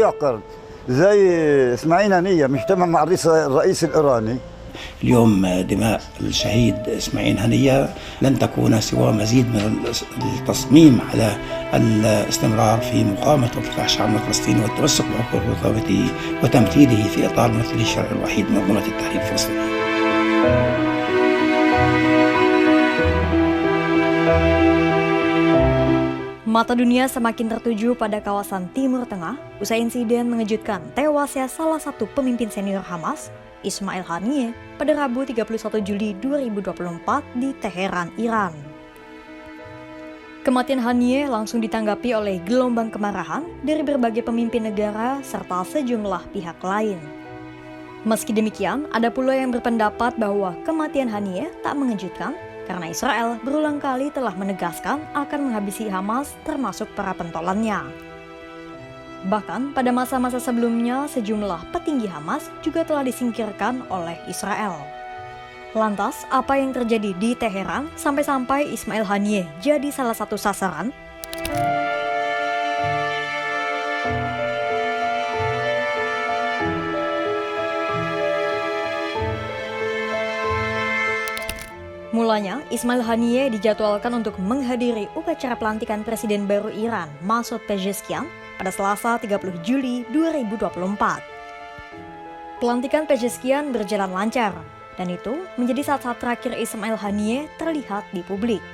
يعقل زي اسماعيل هنية مجتمع مع الرئيس الإيراني. اليوم دماء الشهيد إسماعيل هنية لن تكون سوى مزيد من التصميم على الاستمرار في مقاومة وكفاح شعبنا الفلسطيني والتمسك بحقوق وثوابته وتمثيله في إطار ممثلي الشرع الوحيد منظمة التحرير الفلسطيني. Mata dunia semakin tertuju pada kawasan Timur Tengah usai insiden mengejutkan tewasnya salah satu pemimpin senior Hamas, Ismail Haniyeh, pada Rabu 31 Juli 2024 di Teheran, Iran. Kematian Haniyeh langsung ditanggapi oleh gelombang kemarahan dari berbagai pemimpin negara serta sejumlah pihak lain. Meski demikian, ada pula yang berpendapat bahwa kematian Haniyeh tak mengejutkan karena Israel berulang kali telah menegaskan akan menghabisi Hamas termasuk para pentolannya. Bahkan pada masa-masa sebelumnya sejumlah petinggi Hamas juga telah disingkirkan oleh Israel. Lantas, apa yang terjadi di Teheran sampai-sampai Ismail Haniyeh jadi salah satu sasaran? Mulanya, Ismail Haniyeh dijadwalkan untuk menghadiri upacara pelantikan Presiden baru Iran, Masoud Pezeshkian, pada Selasa 30 Juli 2024. Pelantikan Pezeshkian berjalan lancar, dan itu menjadi saat-saat terakhir Ismail Haniyeh terlihat di publik.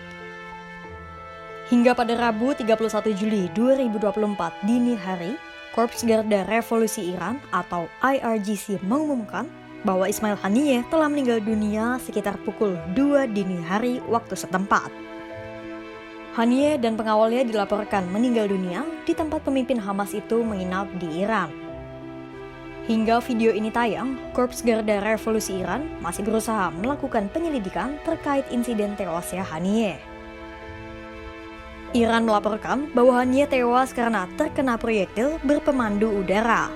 Hingga pada Rabu 31 Juli 2024 dini hari, Korps Garda Revolusi Iran atau IRGC mengumumkan bahwa Ismail Haniyeh telah meninggal dunia sekitar pukul 2 dini hari waktu setempat. Haniyeh dan pengawalnya dilaporkan meninggal dunia di tempat pemimpin Hamas itu menginap di Iran. Hingga video ini tayang, Korps Garda Revolusi Iran masih berusaha melakukan penyelidikan terkait insiden tewasnya Haniyeh. Iran melaporkan bahwa Haniyeh tewas karena terkena proyektil berpemandu udara.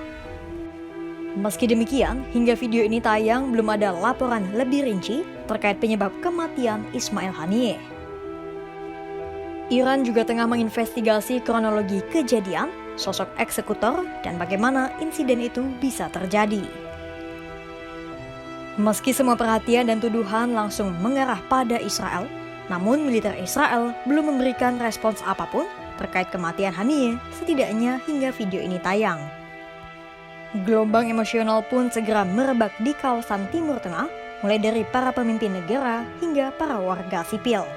Meski demikian, hingga video ini tayang belum ada laporan lebih rinci terkait penyebab kematian Ismail Haniyeh. Iran juga tengah menginvestigasi kronologi kejadian, sosok eksekutor, dan bagaimana insiden itu bisa terjadi. Meski semua perhatian dan tuduhan langsung mengarah pada Israel, namun militer Israel belum memberikan respons apapun terkait kematian Haniyeh setidaknya hingga video ini tayang. Gelombang emosional pun segera merebak di kawasan Timur Tengah, mulai dari para pemimpin negara hingga para warga sipil.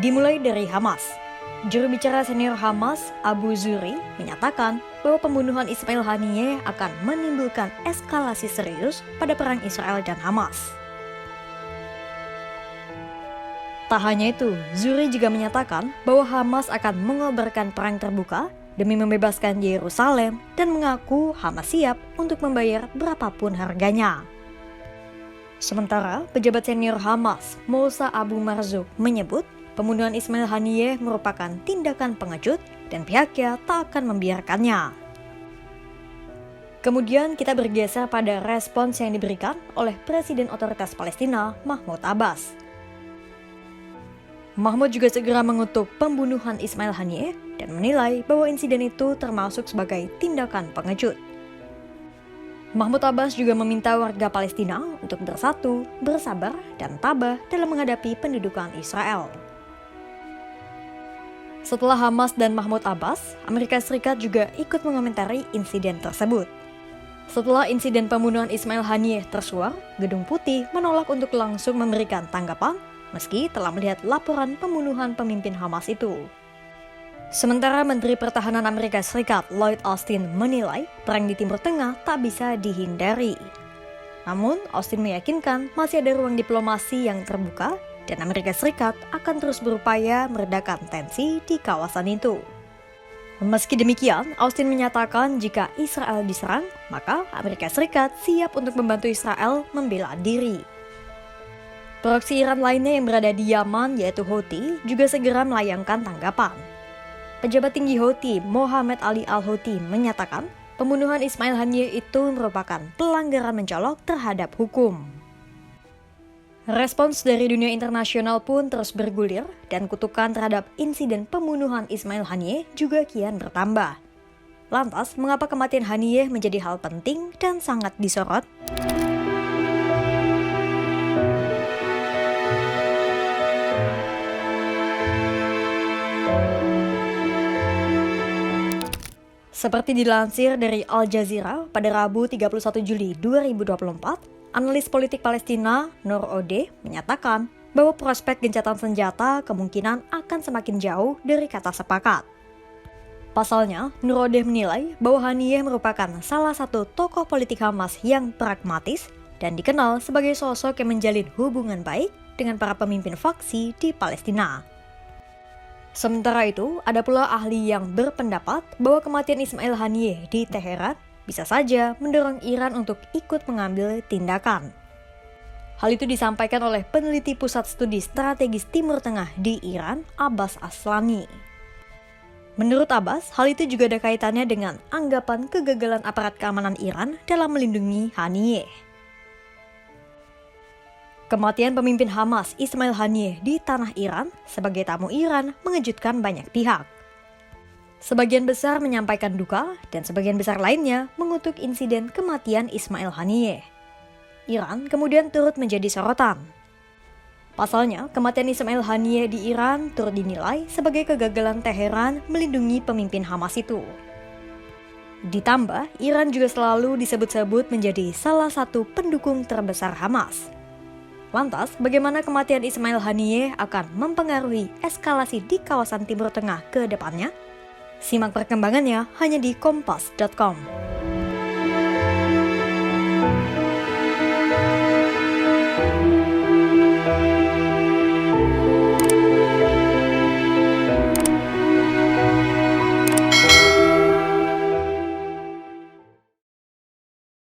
Dimulai dari Hamas. Juru bicara senior Hamas, Abu Zuhri, menyatakan bahwa pembunuhan Ismail Haniyeh akan menimbulkan eskalasi serius pada perang Israel dan Hamas. Tak hanya itu, Zuhri juga menyatakan bahwa Hamas akan mengobarkan perang terbuka demi membebaskan Yerusalem dan mengaku Hamas siap untuk membayar berapapun harganya. Sementara, pejabat senior Hamas, Moussa Abu Marzouk, menyebut pembunuhan Ismail Haniyeh merupakan tindakan pengecut dan pihaknya tak akan membiarkannya. Kemudian kita bergeser pada respons yang diberikan oleh Presiden Otoritas Palestina, Mahmud Abbas. Mahmud juga segera mengutuk pembunuhan Ismail Haniyeh dan menilai bahwa insiden itu termasuk sebagai tindakan pengecut. Mahmud Abbas juga meminta warga Palestina untuk bersatu, bersabar, dan tabah dalam menghadapi pendudukan Israel. Setelah Hamas dan Mahmud Abbas, Amerika Serikat juga ikut mengomentari insiden tersebut. Setelah insiden pembunuhan Ismail Haniyeh tersuar, Gedung Putih menolak untuk langsung memberikan tanggapan meski telah melihat laporan pembunuhan pemimpin Hamas itu. Sementara Menteri Pertahanan Amerika Serikat Lloyd Austin menilai perang di Timur Tengah tak bisa dihindari. Namun, Austin meyakinkan masih ada ruang diplomasi yang terbuka dan Amerika Serikat akan terus berupaya meredakan tensi di kawasan itu. Meski demikian, Austin menyatakan jika Israel diserang, maka Amerika Serikat siap untuk membantu Israel membela diri. Proksi Iran lainnya yang berada di Yaman yaitu Houthi juga segera melayangkan tanggapan. Pejabat tinggi Houthi, Mohammed Ali Al-Houthi, menyatakan pembunuhan Ismail Haniyeh itu merupakan pelanggaran mencolok terhadap hukum. Respons dari dunia internasional pun terus bergulir dan kutukan terhadap insiden pembunuhan Ismail Haniyeh juga kian bertambah. Lantas, mengapa kematian Haniyeh menjadi hal penting dan sangat disorot? Seperti dilansir dari Al Jazeera pada Rabu 31 Juli 2024, analis politik Palestina, Nur Ode, menyatakan bahwa prospek gencatan senjata kemungkinan akan semakin jauh dari kata sepakat. Pasalnya, Nur Ode menilai bahwa Haniyeh merupakan salah satu tokoh politik Hamas yang pragmatis dan dikenal sebagai sosok yang menjalin hubungan baik dengan para pemimpin faksi di Palestina. Sementara itu, ada pula ahli yang berpendapat bahwa kematian Ismail Haniyeh di Teheran bisa saja mendorong Iran untuk ikut mengambil tindakan. Hal itu disampaikan oleh peneliti Pusat Studi Strategis Timur Tengah di Iran, Abbas Aslani. Menurut Abbas, hal itu juga ada kaitannya dengan anggapan kegagalan aparat keamanan Iran dalam melindungi Haniyeh. Kematian pemimpin Hamas Ismail Haniyeh di tanah Iran sebagai tamu Iran mengejutkan banyak pihak. Sebagian besar menyampaikan duka dan sebagian besar lainnya mengutuk insiden kematian Ismail Haniyeh. Iran kemudian turut menjadi sorotan. Pasalnya, kematian Ismail Haniyeh di Iran turut dinilai sebagai kegagalan Teheran melindungi pemimpin Hamas itu. Ditambah, Iran juga selalu disebut-sebut menjadi salah satu pendukung terbesar Hamas. Lantas, bagaimana kematian Ismail Haniyeh akan mempengaruhi eskalasi di kawasan Timur Tengah ke depannya? Simak perkembangannya hanya di kompas.com.